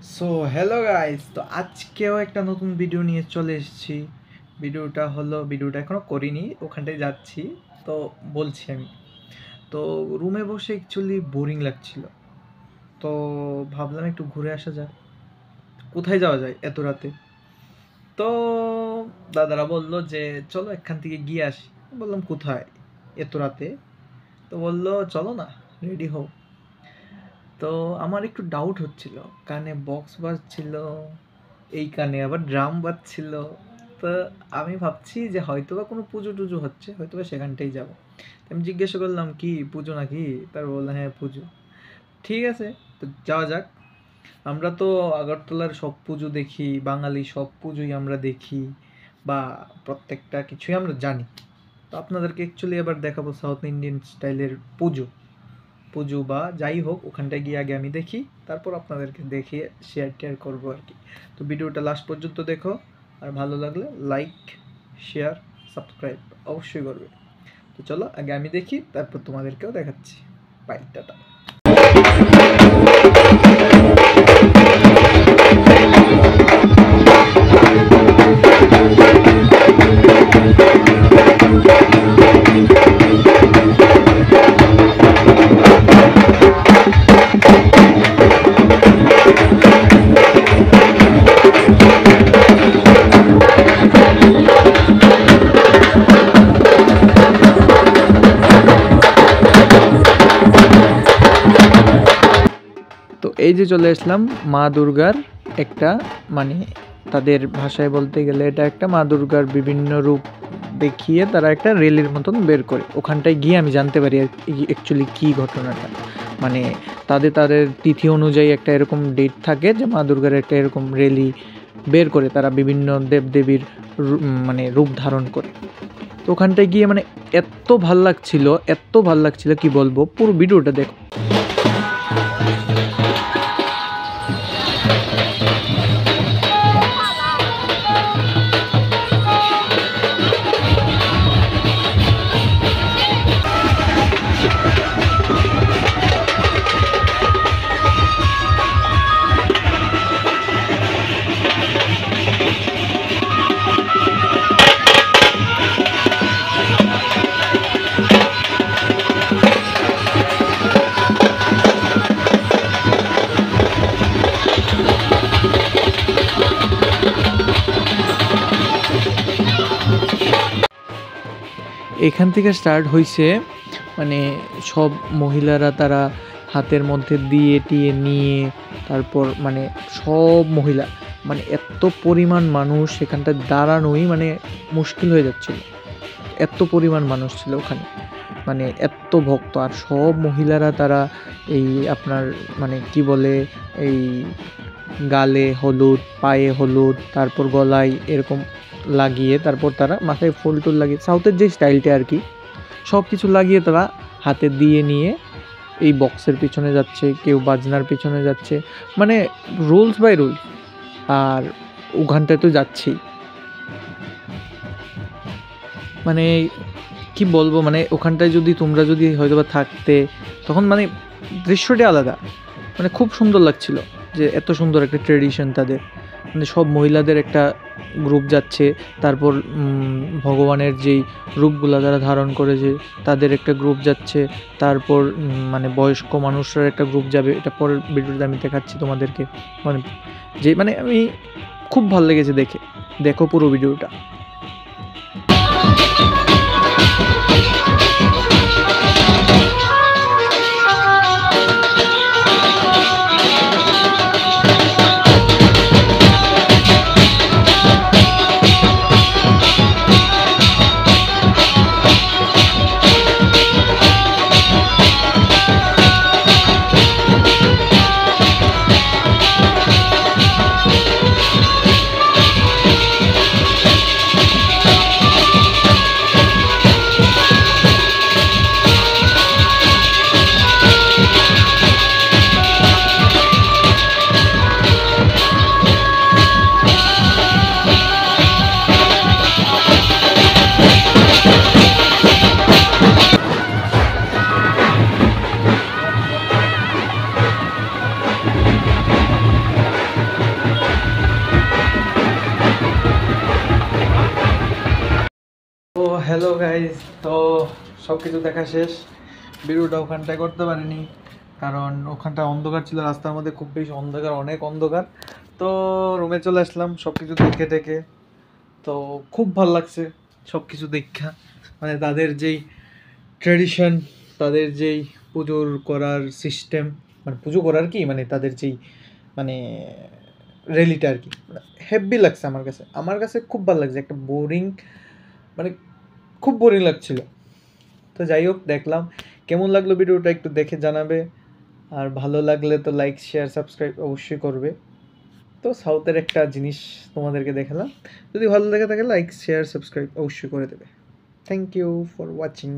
So hello guys, তো আজকেও একটা নতুন ভিডিও নিয়ে চলে এসেছি। ভিডিওটা এখনও করিনি, ওখানটায় যাচ্ছি। তো বলছি আমি, তো রুমে বসে অ্যাকচুয়ালি বোরিং লাগছিল। তো ভাবলাম একটু ঘুরে আসা যাক। কোথায় যাওয়া যায় এত রাতে? তো দাদারা বলল যে চলো এখান থেকে গিয়ে আসি। বললাম কোথায় এত রাতে? তো বললো চলো না, রেডি হও। তো আমার একটু ডাউট হচ্ছিল, কানে বক্স বাজছিল, এই কানে আবার ড্রাম বাজছিল। তো আমি ভাবছি যে হয়তোবা কোনো পুজো টুজো হচ্ছে, হয়তোবা সেখানটাই যাব। আমি জিজ্ঞাসা করলাম কি পুজো নাকি? তার বললো হ্যাঁ পুজো। ঠিক আছে, তো যাওয়া যাক। আমরা তো আগরতলার সব পুজো দেখি, বাঙালি সব পুজোই আমরা দেখি, বা প্রত্যেকটা কিছুই আমরা জানি। তো আপনাদেরকে অ্যাকচুয়ালি এবার দেখাবো সাউথ ইন্ডিয়ান স্টাইলের পুজো। পুজো বা যাই হোক, ওখানটায় গিয়ে আগে আমি দেখি, তারপর আপনাদেরকে দেখিয়ে শেয়ার করবো আর কি। তো ভিডিওটা লাস্ট পর্যন্ত দেখো, আর ভালো লাগলে লাইক, শেয়ার, সাবস্ক্রাইব অবশ্যই করবে। তো চলো আগে আমি দেখি, তারপর তোমাদেরকেও দেখাচ্ছি। Bye, tata. তো এই যে চলে আসলাম মা দুর্গার একটা, মানে তাদের ভাষায় বলতে গেলে এটা একটা মা দুর্গার বিভিন্ন রূপ দেখিয়ে তারা একটা রেলির মতন বের করে। ওখানটায় গিয়ে আমি জানতে পারি অ্যাকচুয়ালি কী ঘটনাটা। মানে তাদের তিথি অনুযায়ী একটা এরকম ডেট থাকে যে মা দুর্গার একটা এরকম রেলি বের করে, তারা বিভিন্ন দেবদেবীর মানে রূপ ধারণ করে। তো ওখানটায় গিয়ে মানে এত ভাল লাগছিল কি বলবো, পুরো ভিডিওটা দেখো। এখান থেকে স্টার্ট হয়েছে, মানে সব মহিলারা তারা হাতের মধ্যে দিয়ে টিয়ে নিয়ে, তারপর মানে সব মহিলা, মানে এত পরিমাণ মানুষ সেখানটা দাঁড়ানোই মানে মুশকিল হয়ে যাচ্ছিল। এত পরিমাণ মানুষ ছিল ওখানে, মানে এত ভক্ত। আর সব মহিলারা তারা এই আপনার মানে কি বলে, এই গালে হলুদ, পায়ে হলুদ, তারপর গলায় এরকম লাগিয়ে, তারপর তারা মাথায় ফুল টুল লাগিয়ে, সাউথের যে স্টাইলটা আর কি, সব কিছু লাগিয়ে তারা হাতে দিয়ে নিয়ে এই বক্সের পিছনে যাচ্ছে, কেউ বাজনার পিছনে যাচ্ছে, মানে রুলস বাই রুলস। আর ওখানটায় তো যাচ্ছেই, মানে কি বলবো, মানে ওখানটায় যদি তোমরা যদি হয়তো বা থাকতে, তখন মানে দৃশ্যটি আলাদা, মানে খুব সুন্দর লাগছিল যে এত সুন্দর একটা ট্রেডিশন তাদের। মানে সব মহিলাদের একটা গ্রুপ যাচ্ছে, তারপর ভগবানের যেই রূপগুলো তারা ধারণ করেছে তাদের একটা গ্রুপ যাচ্ছে, তারপর মানে বয়স্ক মানুষরা একটা গ্রুপ যাবে। এটা পরের ভিডিওতে আমি দেখাচ্ছি তোমাদেরকে। মানে যে মানে আমি খুব ভালো লেগেছে দেখে, দেখো পুরো ভিডিওটা। হ্যালো গাইজ, তো সব কিছু দেখা শেষ। ভিডিওটা ওখানটায় করতে পারিনি কারণ ওখানটা অন্ধকার ছিল, রাস্তার মধ্যে খুব বেশি অন্ধকার, অনেক অন্ধকার। তো রুমে চলে আসলাম সব কিছু দেখে টেকে। তো খুব ভালো লাগছে সব কিছু দেখা, মানে তাদের যেই ট্র্যাডিশন, তাদের যেই পুজোর করার সিস্টেম, মানে পুজো করার কি মানে তাদের যেই মানে র্যালিটা আর কি, হেভি লাগছে আমার কাছে খুব ভালো লাগছে। একটা বোরিং মানে খুব বোরিং লাগছিল। তো যাই হোক, দেখলাম কেমন লাগলো ভিডিওটা একটু দেখে জানাবে, আর ভালো লাগলে তো লাইক শেয়ার সাবস্ক্রাইব অবশ্যই করবে। তো সাউথের একটা জিনিস তোমাদেরকে দেখালাম, যদি ভালো লেগে থাকে লাইক শেয়ার সাবস্ক্রাইব অবশ্যই করে দেবে। Thank you for watching.